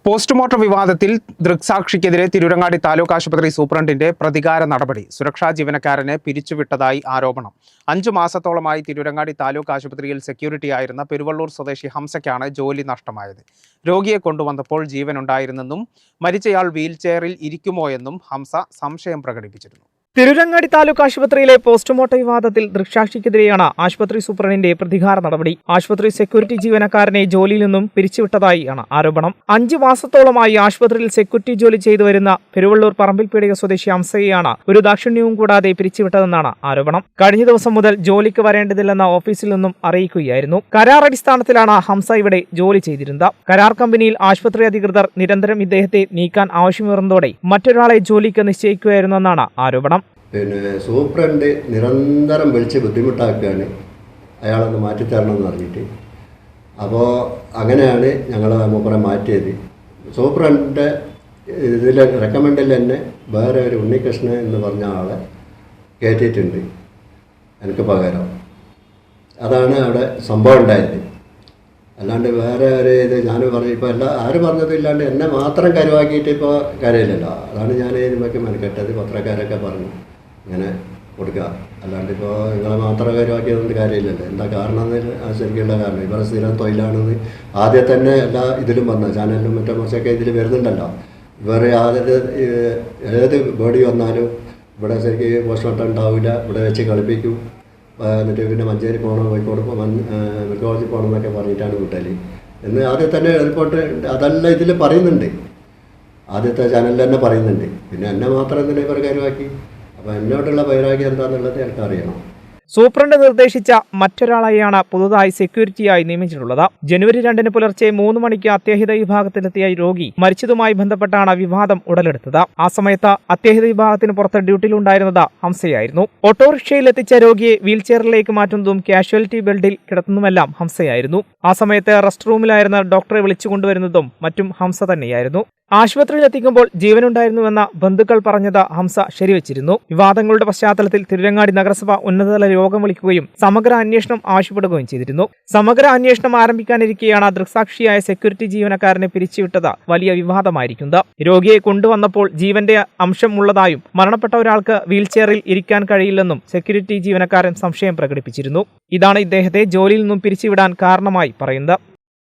Postmortem വിവാദത്തിൽ ദൃക്സാക്ഷിക്കെതിരെ തിരൂരങ്ങാടി താലൂക്ക് ആശുപത്രി സൂപ്രണ്ടിന്റെ പ്രതികാര നടപടി. സുരക്ഷാ ജീവനക്കാരനെ പിരിച്ചുവിട്ടതായി ആരോപണം. 5 മാസത്തോളമായി തിരൂരങ്ങാടി താലൂക്ക് ആശുപത്രിയിൽ സെക്യൂരിറ്റിയായിരുന്ന പെരുവള്ളൂർ സ്വദേശി ഹംസയ്ക്കാണ് ജോലി നഷ്ടമായത്. രോഗിയെ കൊണ്ടുവന്നപ്പോൾ ജീവനുണ്ടായിരുന്നെന്നും മരിച്ചയാൾ വീൽചെയറിൽ ഇരിക്കുമോയെന്നും ഹംസ സംശയം പ്രകടിപ്പിച്ചിരുന്നു. തിരൂരങ്ങാടി താലൂക്ക് ആശുപത്രിയിലെ പോസ്റ്റ്മോർട്ടം വിവാദത്തിൽ ദൃക്സാക്ഷിക്കെതിരെയാണ് ആശുപത്രി സൂപ്രണ്ടിന്റെ പ്രതികാര നടപടി. ആശുപത്രി സെക്യൂരിറ്റി ജീവനക്കാരനെ ജോലിയിൽ നിന്നും പിരിച്ചുവിട്ടതായാണ് ആരോപണം. 5 മാസത്തോളമായി ആശുപത്രിയിൽ സെക്യൂരിറ്റി ജോലി ചെയ്തു വരുന്ന പെരുവള്ളൂർ പറമ്പിൽപീടിക സ്വദേശി ഹംസയെയാണ് ഒരു ദാക്ഷിണ്യവും കൂടാതെ പിരിച്ചുവിട്ടതെന്നാണ് ആരോപണം. കഴിഞ്ഞ ദിവസം മുതൽ ജോലിക്ക് വരേണ്ടതില്ലെന്ന ഓഫീസിൽ നിന്നും അറിയിക്കുകയായിരുന്നു. കരാർ അടിസ്ഥാനത്തിലാണ് ഹംസ ഇവിടെ ജോലി ചെയ്തിരുന്നത്. കരാർ കമ്പനിയിൽ ആശുപത്രി അധികൃതർ നിരന്തരം ഇദ്ദേഹത്തെ നീക്കാൻ ആവശ്യമേറുന്നതോടെ മറ്റൊരാളെ ജോലിക്ക് നിശ്ചയിക്കുകയായിരുന്നെന്നാണ് ആരോപണം. സൂപ്രണ്ട് നിരന്തരം വിളിച്ച് ബുദ്ധിമുട്ടാക്കുകയാണ്, അയാളൊന്ന് മാറ്റിത്തരണമെന്ന് പറഞ്ഞിട്ട്. അപ്പോൾ അങ്ങനെയാണ് ഞങ്ങൾ മൂപ്പറെ മാറ്റിയത്. സൂപ്രണ്ട് ഇതിൽ റെക്കമെൻഡിൽ തന്നെ വേറെ ഒരു ഉണ്ണികൃഷ്ണൻ എന്ന് പറഞ്ഞ ആളെ കയറ്റിയിട്ടുണ്ട് എനിക്ക് പകരം. അതാണ് അവിടെ സംഭവം ഉണ്ടായത്. അല്ലാണ്ട് വേറെ ഒരു ഇത് ഞാൻ പറഞ്ഞു ഇപ്പോൾ ആര് പറഞ്ഞതില്ലാണ്ട് എന്നെ മാത്രം കരുവാക്കിയിട്ട് ഇപ്പോൾ കാര്യമില്ലല്ലോ. അതാണ് ഞാൻ ഇതിനൊക്കെ മെനക്കെട്ടത്. പത്രക്കാരൊക്കെ പറഞ്ഞു ഇങ്ങനെ കൊടുക്കുക, അല്ലാണ്ട് ഇപ്പോൾ നിങ്ങളെ മാത്രം കരുവാക്കിയതുകൊണ്ട് കാര്യമില്ലല്ലോ. എന്താ കാരണം എന്ന് ശരിക്കുള്ള കാരണം ഇവരെ സ്ഥിരം തൊഴിലാണെന്ന് ആദ്യം തന്നെ എല്ലാ ഇതിലും വന്ന ചാനലിലും മറ്റേ മറിച്ചൊക്കെ ഇതിൽ വരുന്നുണ്ടല്ലോ. ഇവർ ഏത് ബോഡി വന്നാലും ഇവിടെ ശരിക്കും പോസ്റ്റ്മോർട്ടം ഉണ്ടാവില്ല, ഇവിടെ വെച്ച് കളിപ്പിക്കും, എന്നിട്ട് പിന്നെ മഞ്ചേരി പോകണം, കോഴിക്കോട് മെഡിക്കൽ കോളേജിൽ പോകണം എന്നൊക്കെ പറഞ്ഞിട്ടാണ് വിട്ടല് എന്ന് ആദ്യം തന്നെ റിപ്പോർട്ട് അതെല്ലാം ഇതിൽ പറയുന്നുണ്ട്. ആദ്യത്തെ ചാനലിൽ തന്നെ പറയുന്നുണ്ട്. പിന്നെ എന്നെ മാത്രം എന്തിനാ ഇവർ കരുവാക്കി? അപ്പോൾ എന്നോടുള്ള വൈരാഗ്യം എന്താണെന്നുള്ളത് എനിക്കറിയണം. സൂപ്രണ്ട് നിർദ്ദേശിച്ച മറ്റൊരാളെയാണ് പുതുതായി സെക്യൂരിറ്റിയായി നിയമിച്ചിട്ടുള്ളത്. ജനുവരി 2 പുലർച്ചെ 3 മണിക്ക് അത്യാഹിത വിഭാഗത്തിലെത്തിയ രോഗി മരിച്ചതുമായി ബന്ധപ്പെട്ടാണ് വിവാദം ഉടലെടുത്തത്. ആ സമയത്ത് അത്യാഹിത വിഭാഗത്തിന് പുറത്ത് ഡ്യൂട്ടിയിലുണ്ടായിരുന്നത് ഹംസയായിരുന്നു. ഓട്ടോറിക്ഷയിൽ എത്തിച്ച രോഗിയെ വീൽചെയറിലേക്ക് മാറ്റുന്നതും കാഷ്വാലിറ്റി ബെൽറ്റിൽ കിടത്തുന്നതുമെല്ലാം ഹംസയായിരുന്നു. ആ സമയത്ത് റെസ്റ്റ് റൂമിലായിരുന്ന ഡോക്ടറെ വിളിച്ചുകൊണ്ടുവരുന്നതും മറ്റും ഹംസ തന്നെയായിരുന്നു. ആശുപത്രിയിൽ എത്തിക്കുമ്പോൾ ജീവനുണ്ടായിരുന്നുവെന്ന ബന്ധുക്കൾ പറഞ്ഞത് ഹംസ ശരിവച്ചിരുന്നു. വിവാദങ്ങളുടെ പശ്ചാത്തലത്തിൽ തിരൂരങ്ങാടി നഗരസഭ ഉന്നതതല യോഗം വിളിക്കുകയും സമഗ്ര അന്വേഷണം ആവശ്യപ്പെടുകയും ചെയ്തിരുന്നു. സമഗ്ര അന്വേഷണം ആരംഭിക്കാനിരിക്കെയാണ് ദൃക്സാക്ഷിയായ സെക്യൂരിറ്റി ജീവനക്കാരനെ പിരിച്ചുവിട്ടത് വലിയ വിവാദമായിരിക്കുന്നത്. രോഗിയെ കൊണ്ടുവന്നപ്പോൾ ജീവന്റെ അംശം ഉള്ളതായും മരണപ്പെട്ട ഒരാൾക്ക് വീൽചെയറിൽ ഇരിക്കാൻ കഴിയില്ലെന്നും സെക്യൂരിറ്റി ജീവനക്കാരൻ സംശയം പ്രകടിപ്പിച്ചിരുന്നു. ഇതാണ് ഇദ്ദേഹത്തെ ജോലിയിൽ നിന്നും പിരിച്ചുവിടാൻ കാരണമായി പറയുന്നത്.